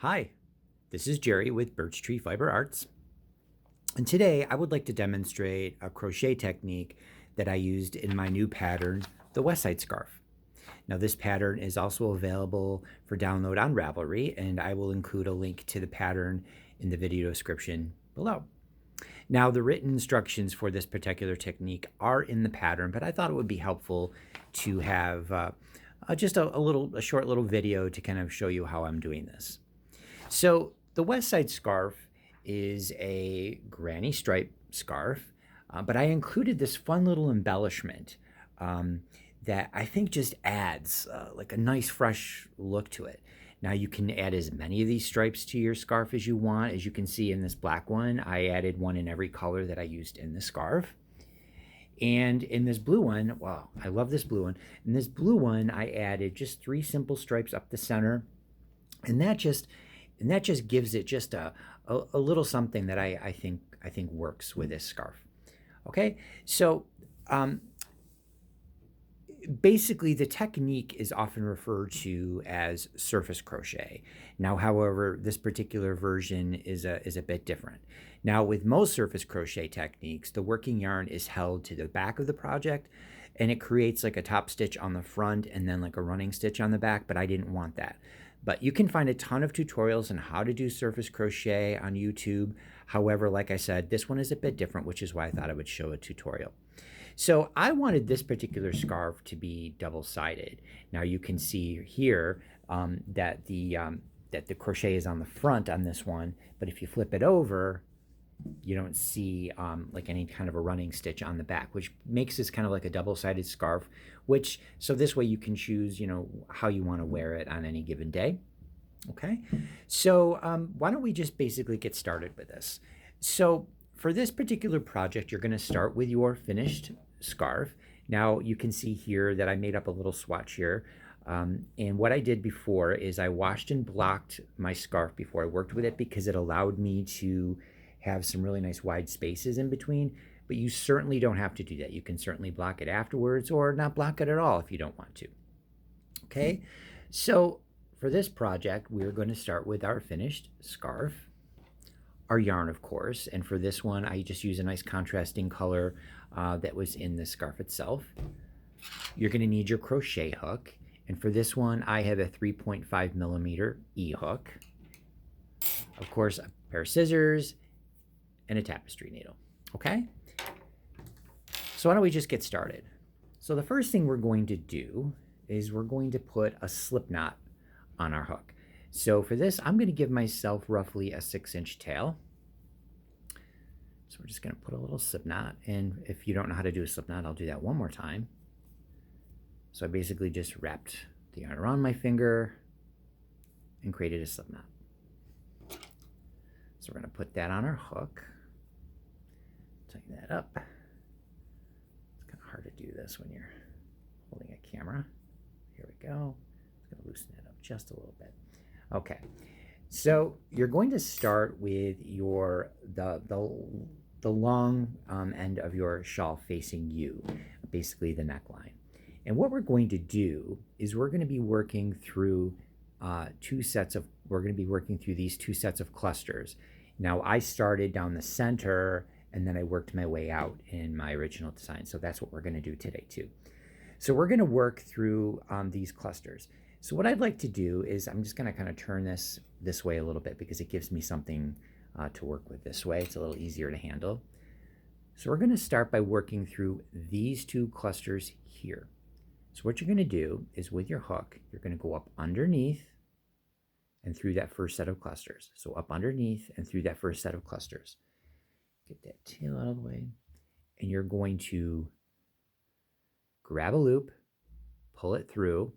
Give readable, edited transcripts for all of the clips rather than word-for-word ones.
Hi, this is Jerry with Birch Tree Fiber Arts. And today I would like to demonstrate a crochet technique that I used in my new pattern, the West Side Scarf. Now this pattern is also available for download on Ravelry, and I will include a link to the pattern in the video description below. Now the written instructions for this particular technique are in the pattern, but I thought it would be helpful to have just a short little video to kind of show you how I'm doing this. So the West Side Scarf is a granny stripe scarf, but I included this fun little embellishment that I think just adds like a nice fresh look to it. Now you can add as many of these stripes to your scarf as you want. As you can see in this black one, I added one in every color that I used in the scarf. And in this blue one, wow, I love this blue one. In this blue one, I added just 3 simple stripes up the center, and that just gives it just a little something that I think works with this scarf. Okay, so basically the technique is often referred to as surface crochet. Now, however, this particular version is a bit different. Now, with most surface crochet techniques, the working yarn is held to the back of the project, and it creates like a top stitch on the front and then like a running stitch on the back, but I didn't want that. But you can find a ton of tutorials on how to do surface crochet on YouTube. However, like I said, this one is a bit different, which is why I thought I would show a tutorial. So I wanted this particular scarf to be double-sided. Now you can see here that the crochet is on the front on this one, but if you flip it over, you don't see like any kind of a running stitch on the back, which makes this kind of like a double-sided scarf, so this way you can choose, how you want to wear it on any given day. Okay, so why don't we just basically get started with this? So for this particular project, you're going to start with your finished scarf. Now you can see here that I made up a little swatch here. And what I did before is I washed and blocked my scarf before I worked with it, because it allowed me to have some really nice wide spaces in between, but you certainly don't have to do that. You can certainly block it afterwards or not block it at all if you don't want to. Okay, so for this project, we're going to start with our finished scarf, our yarn, of course, and for this one, I just use a nice contrasting color that was in the scarf itself. You're going to need your crochet hook, and for this one, I have a 3.5 millimeter E-hook. Of course, a pair of scissors, and a tapestry needle. Okay, so why don't we just get started? So the first thing we're going to do is we're going to put a slip knot on our hook. So for this, I'm going to give myself roughly a 6-inch tail. So we're just going to put a little slip knot, and if you don't know how to do a slip knot, I'll do that one more time. So I basically just wrapped the yarn around my finger and created a slip knot. So we're going to put that on our hook. Tighten that up. It's kind of hard to do this when you're holding a camera. Here we go. Just going to loosen it up just a little bit. Okay, so you're going to start with the long end of your shawl facing you, basically the neckline. And what we're going to do is we're going to be working through these 2 sets of clusters. Now I started down the center and then I worked my way out in my original design. So that's what we're going to do today too. So we're going to work through these clusters. So what I'd like to do is I'm just going to kind of turn this way a little bit, because it gives me something to work with this way. It's a little easier to handle. So we're going to start by working through these 2 clusters here. So what you're going to do is with your hook, you're going to go up underneath and through that first set of clusters. So up underneath and through that first set of clusters. Get that tail out of the way, and you're going to grab a loop, pull it through,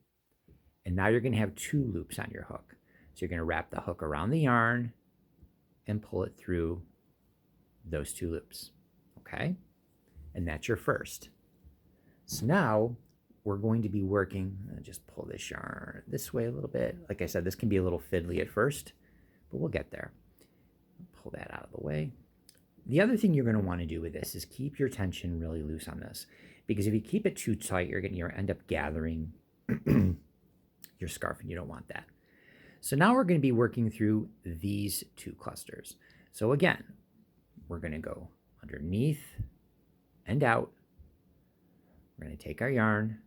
and now you're going to have 2 loops on your hook. So you're going to wrap the hook around the yarn and pull it through those 2 loops. Okay, and that's your first. So now we're going to be working, just pull this yarn this way a little bit. Like I said, this can be a little fiddly at first, but we'll get there. Pull that out of the way. The other thing you're going to want to do with this is keep your tension really loose on this, because if you keep it too tight, you're going to end up gathering your scarf, and you don't want that. So now we're going to be working through these two clusters. So again, we're going to go underneath and out. We're going to take our yarn,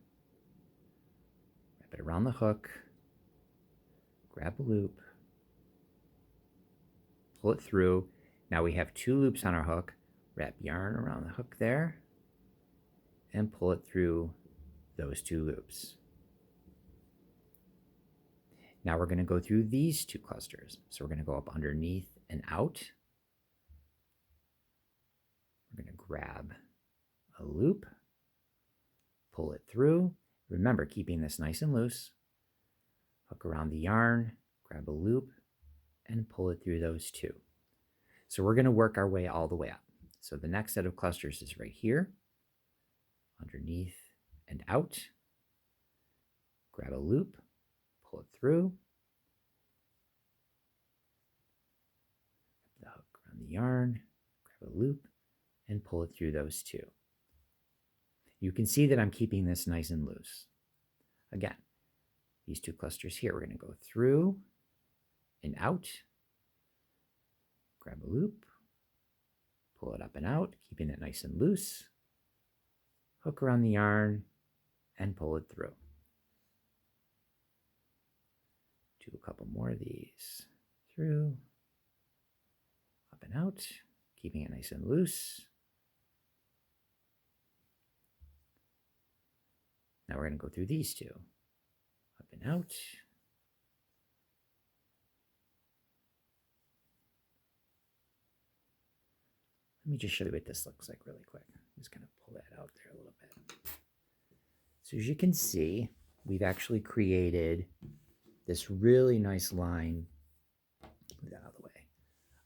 wrap it around the hook, grab a loop, pull it through. Now we have 2 loops on our hook. Wrap yarn around the hook there and pull it through those 2 loops. Now we're going to go through these 2 clusters. So we're going to go up underneath and out. We're going to grab a loop, pull it through. Remember, keeping this nice and loose. Hook around the yarn, grab a loop, and pull it through those 2. So we're going to work our way all the way up. So the next set of clusters is right here, underneath and out. Grab a loop, pull it through. The hook around the yarn, grab a loop, and pull it through those 2. You can see that I'm keeping this nice and loose. Again, these 2 clusters here, we're going to go through and out, grab a loop, pull it up and out, keeping it nice and loose, hook around the yarn, and pull it through. Do a couple more of these. Through, up and out, keeping it nice and loose. Now we're going to go through these 2. Up and out. Let me just show you what this looks like really quick. I'm just going to pull that out there a little bit. So as you can see, we've actually created this really nice line, move that out of the way,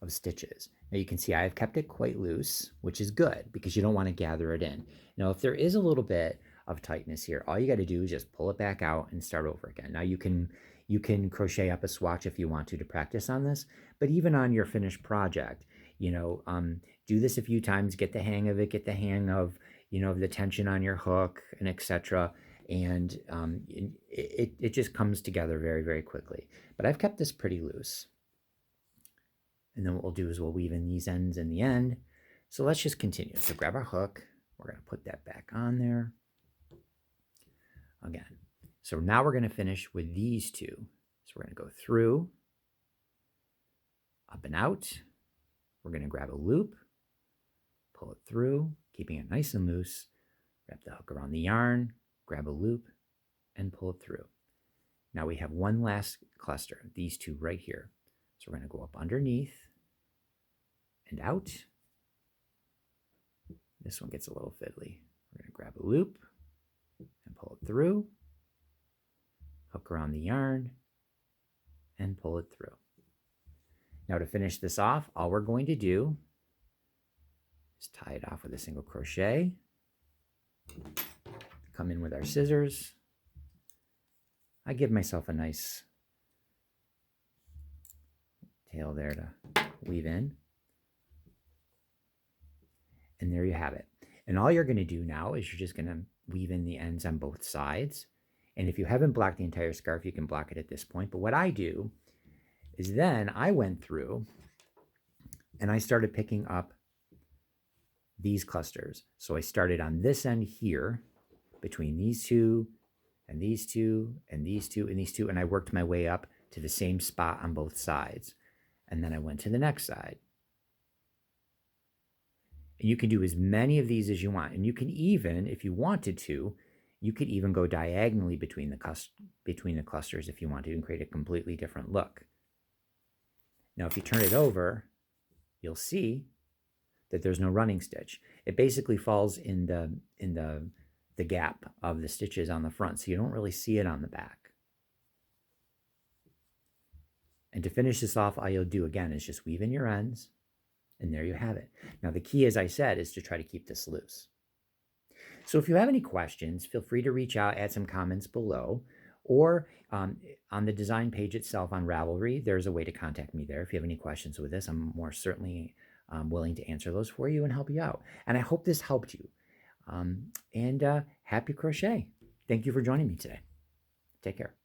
of stitches. Now you can see I've kept it quite loose, which is good because you don't want to gather it in. Now if there is a little bit of tightness here, all you got to do is just pull it back out and start over again. Now you can crochet up a swatch if you want to practice on this, but even on your finished project, do this a few times, get the hang of it, get the hang of, the tension on your hook and etc. And it just comes together very, very quickly. But I've kept this pretty loose. And then what we'll do is we'll weave in these ends in the end. So let's just continue. So grab our hook. We're going to put that back on there. Again. So now we're going to finish with these 2. So we're going to go through, up and out. We're going to grab a loop, pull it through, keeping it nice and loose. Wrap the hook around the yarn, grab a loop, and pull it through. Now we have one last cluster, these 2 right here. So we're going to go up underneath and out. This one gets a little fiddly. We're going to grab a loop and pull it through, hook around the yarn, and pull it through. Now to finish this off, all we're going to do is tie it off with a single crochet, come in with our scissors. I give myself a nice tail there to weave in. And there you have it. And all you're going to do now is you're just going to weave in the ends on both sides. And if you haven't blocked the entire scarf, you can block it at this point. But what I do is then I went through and I started picking up these clusters. So I started on this end here between these 2 and these 2 and these 2 and these 2. And I worked my way up to the same spot on both sides. And then I went to the next side. And you can do as many of these as you want. And you can even, if you wanted to, you could even go diagonally between the clusters if you want to and create a completely different look. Now, if you turn it over, you'll see that there's no running stitch. It basically falls in the gap of the stitches on the front, so you don't really see it on the back. And to finish this off, all you'll do again is just weave in your ends, and there you have it. Now, the key, as I said, is to try to keep this loose. So if you have any questions, feel free to reach out, add some comments below, or on the design page itself on Ravelry, there's a way to contact me there. If you have any questions with this, I'm more certainly willing to answer those for you and help you out. And I hope this helped you. Happy crochet. Thank you for joining me today. Take care.